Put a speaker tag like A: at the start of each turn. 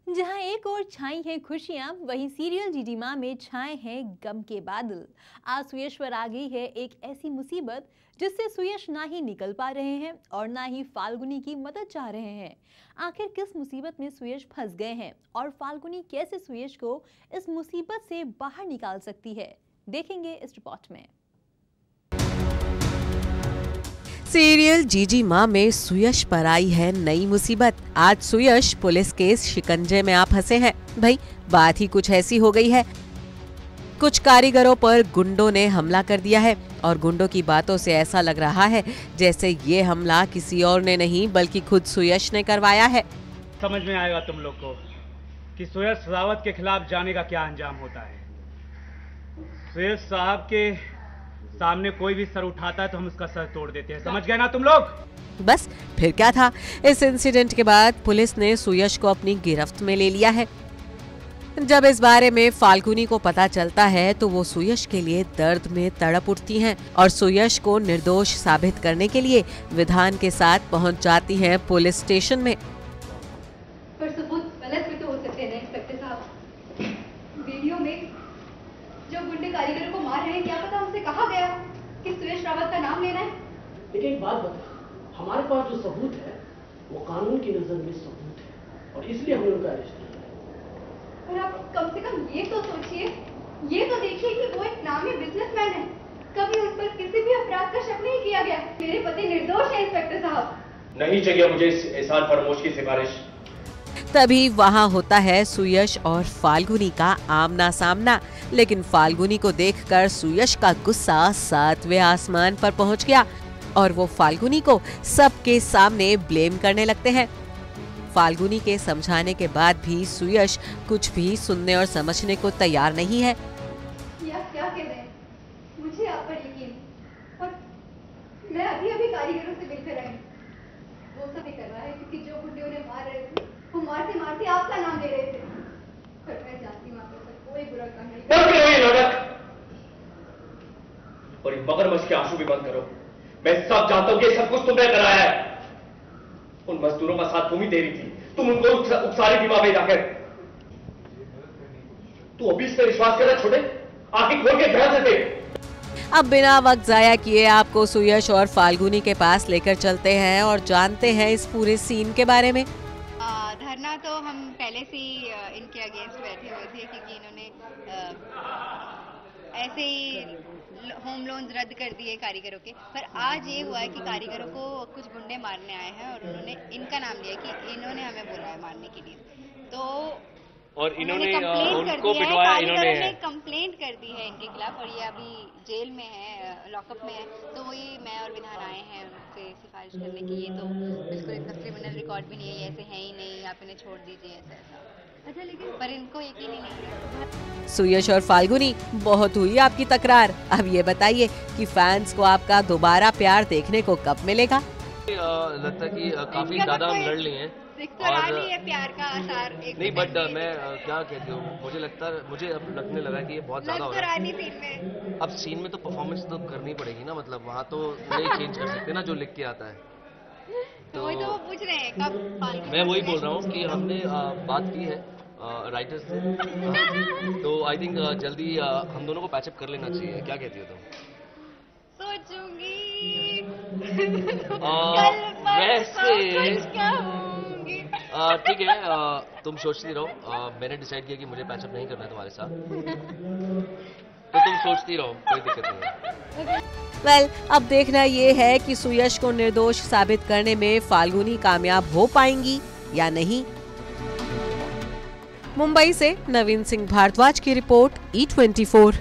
A: जहां एक ओर छाई हैं खुशियां, वहीं सीरियल जीजी मां में छाए हैं गम के बादल। आज सुयश पर आ गई है एक ऐसी मुसीबत जिससे सुयश ना ही निकल पा रहे हैं और ना ही फाल्गुनी की मदद चाह रहे हैं। आखिर किस मुसीबत में सुयश फंस गए हैं और फाल्गुनी कैसे सुयश को इस मुसीबत से बाहर निकाल सकती है, देखेंगे इस रिपोर्ट में।
B: सीरियल जीजी मां में सुयश पर आई है नई मुसीबत। आज सुयश पुलिस केस शिकंजे में आ फंसे हैं। भाई बात ही कुछ ऐसी हो गई है। कुछ कारीगरों पर गुंडों ने हमला कर दिया है और गुंडों की बातों से ऐसा लग रहा है जैसे ये हमला किसी और ने नहीं बल्कि खुद सुयश ने करवाया है।
C: समझ में आएगा तुम लोग को कि सुयश रावत के खिलाफ जाने का क्या अंजाम होता है। सुयश साहब के सामने कोई भी सर उठाता है तो हम उसका सर तोड़ देते हैं, समझ गए ना तुम लोग?
B: बस फिर क्या था। इस इंसिडेंट के बाद पुलिस ने सुयश को अपनी गिरफ्त में ले लिया है। जब इस बारे में फाल्गुनी को पता चलता है तो वो सुयश के लिए दर्द में तड़प उठती हैं और सुयश को निर्दोष साबित करने के लिए विधान के साथ पहुंच जाती हैं पुलिस स्टेशन में।
D: पर सबूत गलत भी तो हो सकते हैं इंस्पेक्टर साहब। वीडियो में जो गुंडे कारीगरों को मार रहे हैं, क्या पता उनसे कहा गया कि सुयश रावत का नाम लेना है।
E: लेकिन एक बात बता, हमारे पास जो सबूत है वो कानून की नजर में सबूत है और इसलिए हमने उनका अरेस्ट किया।
D: पर आप कम से कम ये तो सोचिए, ये तो देखिए कि वो एक नामी बिजनेसमैन है। कभी उन पर किसी भी अपराध का शक नहीं किया गया। मेरे पति निर्दोष है इंस्पेक्टर साहब।
F: नहीं चाहिए मुझे इस एहसान फरामोश की सिफारिश।
B: तभी वहां होता है सुयश और फाल्गुनी का आमना सामना। लेकिन फाल्गुनी को देखकर सुयश का गुस्सा 7वें आसमान पर पहुंच गया और वो फाल्गुनी को सबके सामने ब्लेम करने लगते हैं। फाल्गुनी के समझाने के बाद भी सुयश कुछ भी सुनने और समझने को तैयार नहीं है।
D: क्या कह रहे हैं? मुझे आप पर यकीन, और मैं अभी कारीगरों से मिलकर आई। वो सब भी कर रहा है क्योंकि जो गुंडे उन्हें मार रहे थे वो मारते मारते आपका नाम ले रहे थे। पर मैं जानती हूँ आपके साथ कोई बुरा काम नहीं।
F: और इन मगरमच्छ के आंसू भी बंद करो। मैं सब जानता हूँ कि सब कुछ तुमने कराया है। उन मजदूरों का साथ तुम ही दे रही थी, तुम उनको उकसा रही थी वहां पे जाकर। तू अभी इस पर विश्वास कर रहा छोटे? आंखें खोल के ध्यान से देख।
B: अब बिना वक्त जाया किए आपको सुयश और फाल्गुनी के पास लेकर चलते हैं और जानते हैं इस पूरे सीन के बारे में।
D: धरना तो हम पहले से ही इनके अगेंस्ट बैठे हुए थे क्योंकि इन्होंने ऐसे ही होम लोन्स रद्द कर दिए कारीगरों के। पर आज ये हुआ है कि कारीगरों को कुछ गुंडे मारने आए हैं और उन्होंने इनका नाम लिया कि इन्होंने हमें बोला है मारने के लिए। तो
F: और इन्होंने उनको पिटवाया, इन्होंने
D: कंप्लेंट कर दी है इनके खिलाफ और ये अभी जेल में है, लॉकअप में है। तो वही मैं और विधान आए हैं उनसे सिफारिश करने की। ये तो बिल्कुल इनका क्रिमिनल रिकॉर्ड भी नहीं है, ऐसे है ही नहीं, आप इन्हें छोड़ दीजिए ऐसा। अच्छा, लेकिन पर इनको यकीन ही नहीं है।
B: सुयश और फाल्गुनी, बहुत हुई आपकी तकरार। अब ये बताइए कि फैंस को आपका दोबारा प्यार देखने को कब मिलेगा?
G: लगता है कि काफी ज्यादा हम लड़ लिए हैं
D: और है प्यार का आसार
G: नहीं, बट मैं क्या कहती हूँ, मुझे अब लगने लगा कि ये बहुत ज्यादा हो रहा है। अब सीन में तो परफॉर्मेंस तो करनी पड़ेगी ना, मतलब वहाँ तो नहीं चेंज कर सकते ना जो लिख के आता है।
D: तो वही तो वो पूछ रहे हैं कब।
G: मैं वही बोल रहा हूँ कि हमने बात की है राइटर्स से, तो आई थिंक जल्दी हम दोनों को पैचअप कर लेना चाहिए। क्या कहती हो तुम?
D: सोचूंगी
G: ठीक है, तुम सोचती रहो। मैंने डिसाइड किया कि मुझे पैचअप नहीं करना है तुम्हारे साथ, तो तुम सोचती रहो, कोई दिक्कत नहीं है।
B: वेल, अब देखना ये है कि सुयश को निर्दोष साबित करने में फाल्गुनी कामयाब हो पाएंगी या नहीं। मुंबई से नवीन सिंह भारद्वाज की रिपोर्ट, E24।